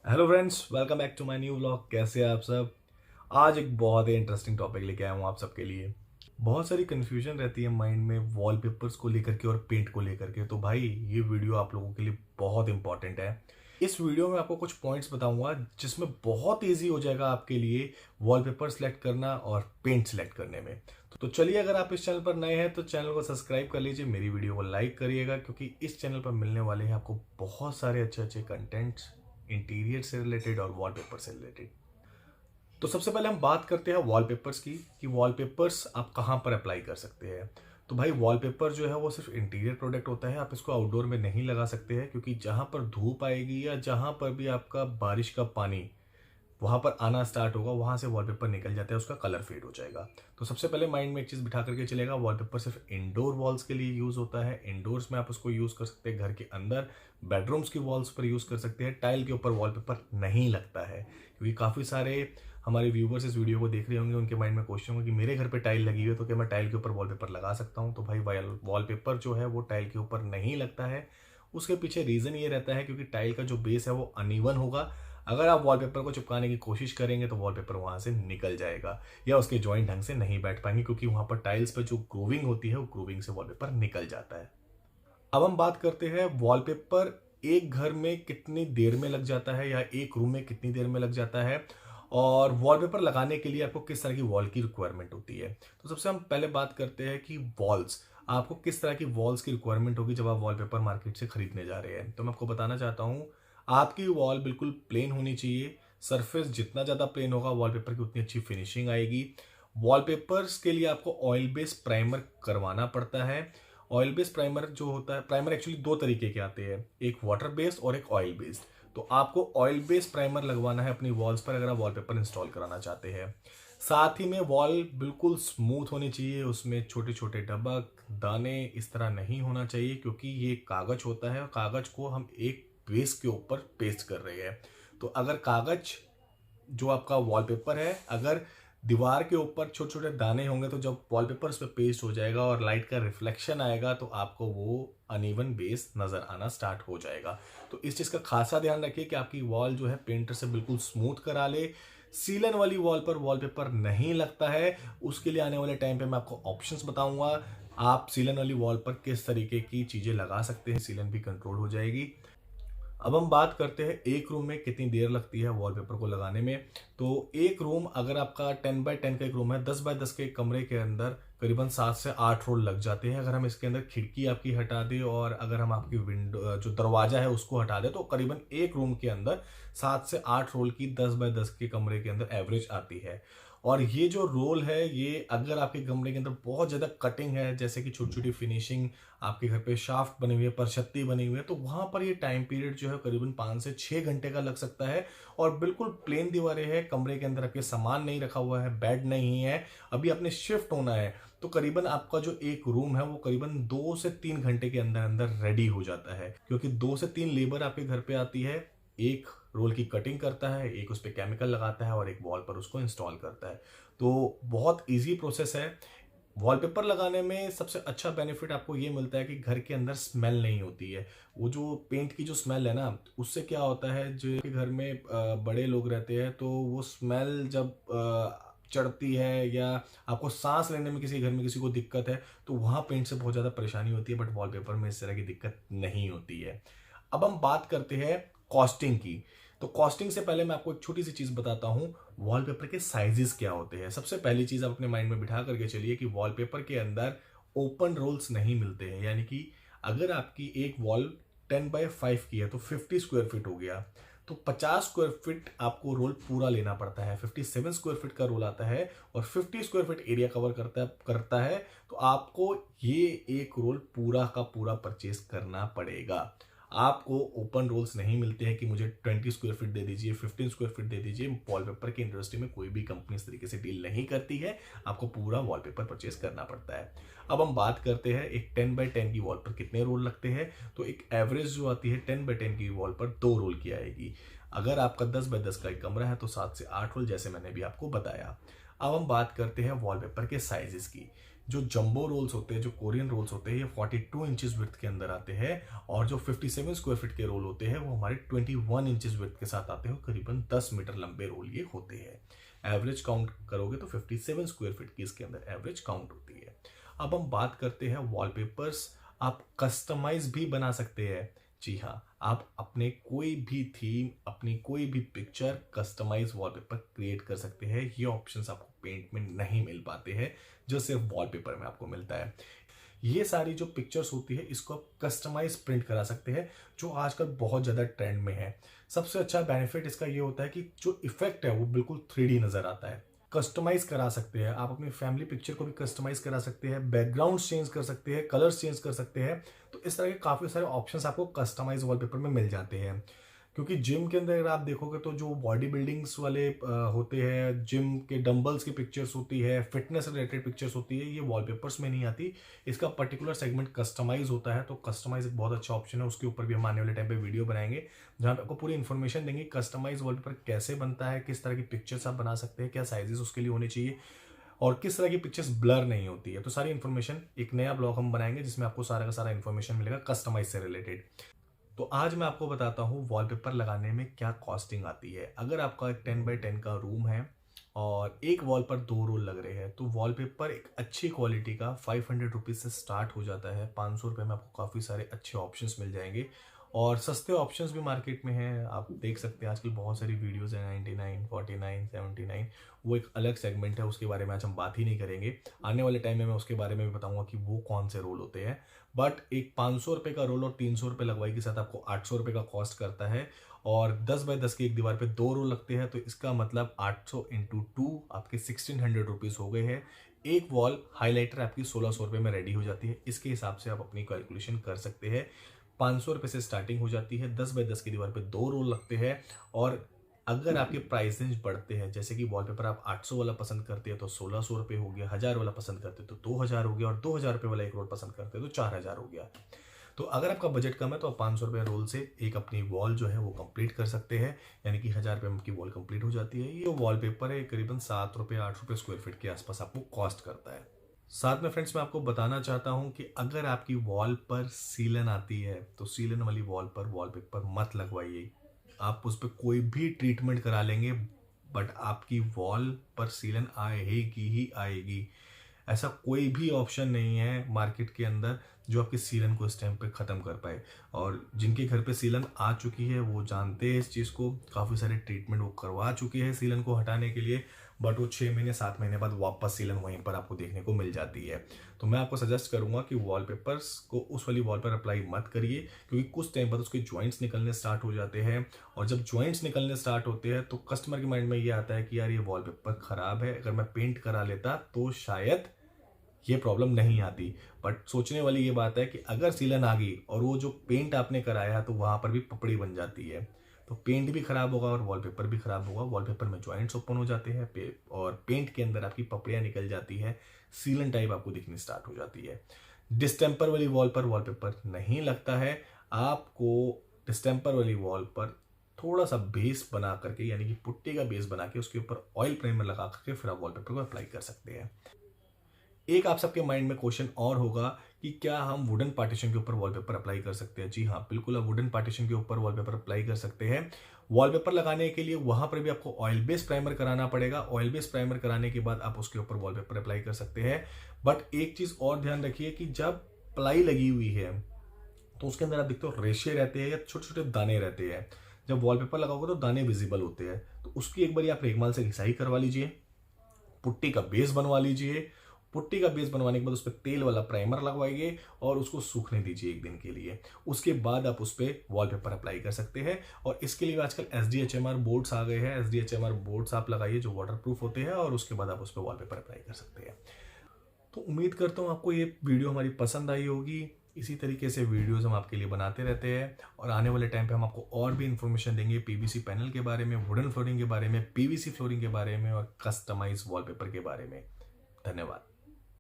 Hello friends, welcome back to my new vlog. कैसे हैं आप सब। आज एक बहुत ही इंटरेस्टिंग टॉपिक लेके आया हूँ आप सबके लिए। बहुत सारी कन्फ्यूजन रहती है माइंड में वॉलपेपर्स को लेकर के और पेंट को लेकर के। तो भाई ये वीडियो आप लोगों के लिए बहुत इंपॉर्टेंट है। इस वीडियो में आपको कुछ पॉइंट्स बताऊंगा जिसमें बहुत ईजी हो जाएगा आपके लिए वॉलपेपर सेलेक्ट करना और पेंट सेलेक्ट करने में। तो चलिए, अगर आप इस चैनल पर नए हैं तो चैनल को सब्सक्राइब कर लीजिए, मेरी वीडियो को लाइक करिएगा, क्योंकि इस चैनल पर मिलने वाले हैं आपको बहुत सारे अच्छे अच्छे कंटेंट्स इंटीरियर से रिलेटेड और वॉलपेपर से रिलेटेड। तो सबसे पहले हम बात करते हैं वॉलपेपर्स की कि वॉलपेपर्स आप कहाँ पर अप्लाई कर सकते हैं। तो भाई वॉलपेपर जो है वो सिर्फ इंटीरियर प्रोडक्ट होता है, आप इसको आउटडोर में नहीं लगा सकते हैं, क्योंकि जहाँ पर धूप आएगी या जहाँ पर भी आपका बारिश का पानी वहां पर आना स्टार्ट होगा, वहां से वॉलपेपर निकल जाता है, उसका कलर फेड हो जाएगा। तो सबसे पहले माइंड में एक चीज बिठा करके चलेगा, वॉलपेपर सिर्फ इंडोर वॉल्स के लिए यूज होता है। इंडोर्स में आप उसको यूज कर सकते हैं, घर के अंदर बेडरूम्स की वॉल्स पर यूज कर सकते हैं। टाइल के ऊपर वॉलपेपर नहीं लगता है, क्योंकि काफी सारे हमारे व्यूवर्स इस वीडियो को देख रहे होंगे, उनके माइंड में क्वेश्चन होगा कि मेरे घर पे टाइल लगी हुई है, तो क्या मैं टाइल के ऊपर वॉलपेपर लगा सकता हूँ। तो भाई वॉलपेपर जो है वो टाइल के ऊपर नहीं लगता है। उसके पीछे रीजन ये रहता है क्योंकि टाइल का जो बेस है वो अनइवन होगा। अगर आप वॉलपेपर को चिपकाने की कोशिश करेंगे तो वॉलपेपर वहां से निकल जाएगा या उसके जॉइंट ढंग से नहीं बैठ पाएंगे, क्योंकि वहां पर टाइल्स पर जो ग्रूविंग होती है वो ग्रूविंग से वॉलपेपर निकल जाता है। अब हम बात करते हैं वॉलपेपर एक घर में कितनी देर में लग जाता है या एक रूम में कितनी देर में लग जाता है, और वॉलपेपर लगाने के लिए आपको किस तरह की वॉल की रिक्वायरमेंट होती है। तो सबसे हम पहले बात करते हैं कि वॉल्स, आपको किस तरह की वॉल्स की रिक्वायरमेंट होगी जब आप वॉलपेपर मार्केट से खरीदने जा रहे हैं। तो मैं आपको बताना चाहता हूँ, आपकी वॉल बिल्कुल प्लेन होनी चाहिए। सरफेस जितना ज़्यादा प्लेन होगा वॉलपेपर की उतनी अच्छी फिनिशिंग आएगी। वॉलपेपर्स के लिए आपको ऑयल बेस्ड प्राइमर करवाना पड़ता है। ऑयल बेस्ड प्राइमर जो होता है, प्राइमर एक्चुअली दो तरीके के आते हैं, एक वाटर बेस्ड और एक ऑयल बेस्ड। तो आपको ऑयल बेस्ड प्राइमर लगवाना है अपनी वॉल्स पर अगर आप वॉलपेपर इंस्टॉल कराना चाहते हैं। साथ ही में वॉल बिल्कुल स्मूथ होनी चाहिए, उसमें छोटे छोटे डबक दाने इस तरह नहीं होना चाहिए, क्योंकि ये कागज होता है और कागज को हम एक बेस के ऊपर पेस्ट कर रहे हैं। तो अगर कागज जो आपका वॉलपेपर है, अगर दीवार के ऊपर छोटे छोटे दाने होंगे, तो जब वॉलपेपर उस पर पेस्ट हो जाएगा और लाइट का रिफ्लेक्शन आएगा तो आपको वो अनइवन बेस नजर आना स्टार्ट हो जाएगा। तो इस चीज का खासा ध्यान रखिए कि आपकी वॉल जो है पेंटर से बिल्कुल स्मूथ करा ले। सीलन वाली वॉल पर वॉलपेपर नहीं लगता है, उसके लिए आने वाले टाइम पे मैं आपको ऑप्शंस बताऊंगा। आप सीलन वाली वॉल पर किस तरीके की चीजें लगा सकते हैं, सीलन भी कंट्रोल हो जाएगी। अब हम बात करते हैं एक रूम में कितनी देर लगती है वॉलपेपर को लगाने में। तो एक रूम, अगर आपका 10x10 का एक रूम है, 10x10 के कमरे के अंदर करीबन 7 से 8 रोल लग जाते हैं। अगर हम इसके अंदर खिड़की आपकी हटा दें और अगर हम आपकी विंडो जो दरवाजा है उसको हटा दें, तो करीबन एक रूम के अंदर 7 से 8 रोल की 10x10 के कमरे के अंदर एवरेज आती है। और ये जो रोल है, ये अगर आपके कमरे के अंदर बहुत ज़्यादा कटिंग है, जैसे कि छोटी छोटी फिनिशिंग, आपके घर पे शाफ्ट बनी हुई है, परछत्ती बनी हुई है, तो वहां पर ये टाइम पीरियड जो है करीबन 5 से 6 घंटे का लग सकता है। और बिल्कुल प्लेन दीवारें हैं, कमरे के अंदर आपके सामान नहीं रखा हुआ है, बेड नहीं है, अभी आपने शिफ्ट होना है, तो करीबन आपका जो एक रूम है वो करीबन 2 से 3 घंटे के अंदर अंदर रेडी हो जाता है, क्योंकि 2 से 3 लेबर आपके घर पे आती है, एक रोल की कटिंग करता है, एक उस पर केमिकल लगाता है और एक वॉल पर उसको इंस्टॉल करता है। तो बहुत इजी प्रोसेस है। वॉलपेपर लगाने में सबसे अच्छा बेनिफिट आपको ये मिलता है कि घर के अंदर स्मेल नहीं होती है। वो जो पेंट की जो स्मेल है ना, उससे क्या होता है, जो कि घर में बड़े लोग रहते हैं, तो वो स्मेल जब चढ़ती है या आपको सांस लेने में किसी घर में किसी को दिक्कत है, तो वहाँ पेंट से बहुत ज़्यादा परेशानी होती है, बट वॉलपेपर में इस तरह की दिक्कत नहीं होती है। अब हम बात करते हैं कॉस्टिंग की। तो कॉस्टिंग से पहले मैं आपको एक छोटी सी चीज बताता हूं, वॉलपेपर के साइजेस क्या होते हैं। सबसे पहली चीज आप अपने माइंड में बिठा करके चलिए कि वॉलपेपर के अंदर ओपन रोल्स नहीं मिलते हैं, यानी कि अगर आपकी एक वॉल 10x5 की है तो 50 स्क्वायर फीट हो गया, तो 50 स्क्वायर फीट आपको रोल पूरा लेना पड़ता है। 57 स्क्वायर फीट का रोल आता है और 50 स्क्वायर फीट एरिया कवर करता है, तो आपको ये एक रोल पूरा का पूरा परचेस करना पड़ेगा। आपको ओपन रोल्स नहीं मिलते हैं कि मुझे 20 स्क्वायर फीट दे दीजिए, 15 स्क्वायर फीट दे दीजिए। वॉलपेपर की इंडस्ट्री में कोई भी कंपनी इस तरीके से डील नहीं करती है, आपको पूरा वॉलपेपर परचेस करना पड़ता है। अब हम बात करते हैं एक 10x10 की वॉल पर कितने रोल लगते हैं। तो एक एवरेज जो आती है 10x10 की वॉल पर 2 रोल की आएगी। अगर आपका 10x10 का एक कमरा है तो 7 से 8 रोल, जैसे मैंने भी आपको बताया। अब हम बात करते हैं वॉलपेपर के साइजेस की। जो जंबो रोल्स होते हैं, जो कोरियन रोल्स होते हैं, ये 42 इंचेस विड्थ के अंदर आते हैं और जो 57 स्क्वायर फीट के रोल होते हैं वो हमारे 21 इंचेस विड्थ के साथ आते हैं। करीबन 10 मीटर लंबे रोल ये होते हैं। एवरेज काउंट करोगे तो 57 स्क्वायर फीट की इसके अंदर एवरेज काउंट होती है। अब हम बात करते हैं वॉलपेपर्स। आप कस्टमाइज भी बना सकते हैं। जी हाँ, आप अपने कोई भी थीम, अपनी कोई भी पिक्चर कस्टमाइज वॉलपेपर क्रिएट कर सकते हैं। ये ऑप्शंस आपको पेंट में नहीं मिल पाते हैं, जो सिर्फ वॉलपेपर में आपको मिलता है। ये सारी जो पिक्चर्स होती है इसको आप कस्टमाइज प्रिंट करा सकते हैं, जो आजकल बहुत ज़्यादा ट्रेंड में है। सबसे अच्छा बेनिफिट इसका ये होता है कि जो इफेक्ट है वो बिल्कुल 3D नज़र आता है। कस्टमाइज करा सकते हैं आप, अपनी फैमिली पिक्चर को भी कस्टमाइज करा सकते हैं, बैकग्राउंड चेंज कर सकते हैं, कलर्स चेंज कर सकते हैं। तो इस तरह के काफ़ी सारे ऑप्शंस आपको कस्टमाइज वॉलपेपर में मिल जाते हैं। क्योंकि जिम के अंदर अगर आप देखोगे तो जो बॉडी बिल्डिंग्स वाले होते हैं, जिम के डंबल्स की पिक्चर्स होती है, फिटनेस रिलेटेड पिक्चर्स होती है, ये वॉलपेपर्स में नहीं आती। इसका पर्टिकुलर सेगमेंट कस्टमाइज होता है। तो कस्टमाइज एक बहुत अच्छा ऑप्शन है, उसके ऊपर भी हम आने वाले टाइम पे वीडियो बनाएंगे जहाँ पे आपको पूरी इन्फॉर्मेशन देंगे कस्टमाइज वॉलपेपर कैसे बनता है, किस तरह की पिक्चर्स आप बना सकते हैं, क्या साइजेस उसके लिए होने चाहिए और किस तरह की पिक्चर्स ब्लर नहीं होती है। तो सारी इन्फॉर्मेशन एक नया ब्लॉग हम बनाएंगे जिसमें आपको सारा का सारा इन्फॉर्मेशन मिलेगा कस्टमाइज से रिलेटेड। तो आज मैं आपको बताता हूँ वॉलपेपर लगाने में क्या कॉस्टिंग आती है। अगर आपका 10x10 का रूम है और एक वॉल पर 2 रोल लग रहे हैं तो वॉलपेपर एक अच्छी क्वालिटी का 500 रुपीज़ से स्टार्ट हो जाता है। 500 रुपये में आपको काफ़ी सारे अच्छे ऑप्शंस मिल जाएंगे और सस्ते ऑप्शंस भी मार्केट में हैं। आप देख सकते हैं आजकल बहुत सारी वीडियोस हैं 99, 49, 79। वो एक अलग सेगमेंट है, उसके बारे में आज हम बात ही नहीं करेंगे। आने वाले टाइम में मैं उसके बारे में भी बताऊंगा कि वो कौन से रोल होते हैं। बट एक 500 रुपये का रोल और 300 रुपये लगवाई के साथ आपको 800 रुपये का कॉस्ट करता है और 10x10 की एक दीवार पे 2 रोल लगते हैं। तो इसका मतलब 800 × 2 आपके 1600 रुपीज़ हो गए हैं। एक वॉल हाईलाइटर आपकी 1600 रुपये में रेडी हो जाती है। इसके हिसाब से आप अपनी कैलकुलेशन कर सकते हैं। 500 रुपये से स्टार्टिंग हो जाती है। 10x10 की दीवार पे 2 रोल लगते हैं और अगर आपके प्राइस रेंज बढ़ते हैं, जैसे कि वॉलपेपर आप 800 वाला पसंद करते हैं तो 1600 रुपये हो गया, 1000 वाला पसंद करते हैं तो 2000 हो गया और 2000 रुपये वाला एक रोल पसंद करते हैं तो 4000 हो गया। तो अगर आपका बजट कम है तो आप 500 रुपये रोल से एक अपनी वॉल जो है वो कंप्लीट कर सकते हैं, यानी कि 1000 रुपये में आपकी वॉल कंप्लीट हो जाती है। ये वॉलपेपर है करीबन 7 रुपये 8 रुपये स्क्वायर फीट के आसपास आपको कॉस्ट करता है। साथ में फ्रेंड्स मैं आपको बताना चाहता हूं कि अगर आपकी वॉल पर सीलन आती है तो सीलन वाली वॉल पर वॉलपेपर मत लगवाइए। आप उस पर कोई भी ट्रीटमेंट करा लेंगे बट आपकी वॉल पर सीलन आएगी ही आएगी। ऐसा कोई भी ऑप्शन नहीं है मार्केट के अंदर जो आपके सीलन को इस टाइम पे ख़त्म कर पाए। और जिनके घर पे सीलन आ चुकी है वो जानते हैं इस चीज़ को, काफ़ी सारे ट्रीटमेंट वो करवा चुके हैं सीलन को हटाने के लिए, बट वो 6 महीने 7 महीने बाद वापस सीलन वहीं पर आपको देखने को मिल जाती है। तो मैं आपको सजेस्ट करूंगा कि वॉलपेपर्स को उस वाली वॉल पर अप्लाई मत करिए, क्योंकि कुछ टाइम बाद उसके जॉइंट्स निकलने स्टार्ट हो जाते हैं और जब जॉइंट्स निकलने स्टार्ट होते हैं तो कस्टमर के माइंड में ये आता है कि यार ये वॉलपेपर ख़राब है, अगर मैं पेंट करा लेता तो शायद ये प्रॉब्लम नहीं आती। बट सोचने वाली ये बात है कि अगर सीलन आ गई और वो जो पेंट आपने कराया तो वहाँ पर भी पपड़ी बन जाती है, तो पेंट भी खराब होगा और वॉलपेपर भी खराब होगा। वॉलपेपर में जॉइंट्स ओपन हो जाते हैं और पेंट के अंदर आपकी पपड़ियाँ निकल जाती है, सीलन टाइप आपको दिखनी स्टार्ट हो जाती है। डिस्टेम्पर वाली वॉल पर वॉलपेपर नहीं लगता है। आपको डिस्टेम्पर वाली वॉल पर थोड़ा सा बेस बना करके, यानी कि पुट्टी का बेस बना के उसके ऊपर ऑयल प्राइमर लगा करके फिर आप वॉलपेपर को अप्लाई कर सकते हैं। एक आप सबके माइंड में क्वेश्चन और होगा कि क्या हम वुडन पार्टीशन के ऊपर वॉलपेपर अप्लाई कर सकते हैं। जी हाँ, बिल्कुल आप वुडन पार्टीशन के ऊपर वॉलपेपर अप्लाई कर सकते हैं। वॉलपेपर लगाने के लिए वहां पर भी आपको ऑयल बेस प्राइमर कराना पड़ेगा। ऑयल बेस प्राइमर कराने के बाद आप उसके ऊपर वॉलपेपर अप्लाई कर सकते हैं। बट एक चीज और ध्यान रखिए कि जब प्लाई लगी हुई है तो उसके अंदर आप देखते हो रेशे रहते हैं या छोटे छोटे दाने रहते हैं। जब वॉलपेपर लगाओगे तो दाने विजिबल होते हैं, तो उसकी एक बार आप रेगमाल से घिसाई करवा लीजिए, पुट्टी का बेस बनवा लीजिए। पुट्टी का बेस बनवाने के बाद उस पर तेल वाला प्राइमर लगवाइए और उसको सूखने दीजिए 1 दिन के लिए। उसके बाद आप उस पर वॉलपेपर अप्लाई कर सकते हैं। और इसके लिए आजकल SDHMR बोर्ड्स आ गए हैं। SDHMR बोर्ड्स आप लगाइए जो वाटर प्रूफ होते हैं और उसके बाद आप उस पर वॉलपेपर अप्लाई कर सकते हैं। तो उम्मीद करता हूँ आपको ये वीडियो हमारी पसंद आई होगी। इसी तरीके से वीडियोस हम आपके लिए बनाते रहते हैं और आने वाले टाइम पे हम आपको और भी इन्फॉर्मेशन देंगे PVC पैनल के बारे में, वुडन फ्लोरिंग के बारे में, PVC फ्लोरिंग के बारे में और कस्टमाइज वॉलपेपर के बारे में। धन्यवाद।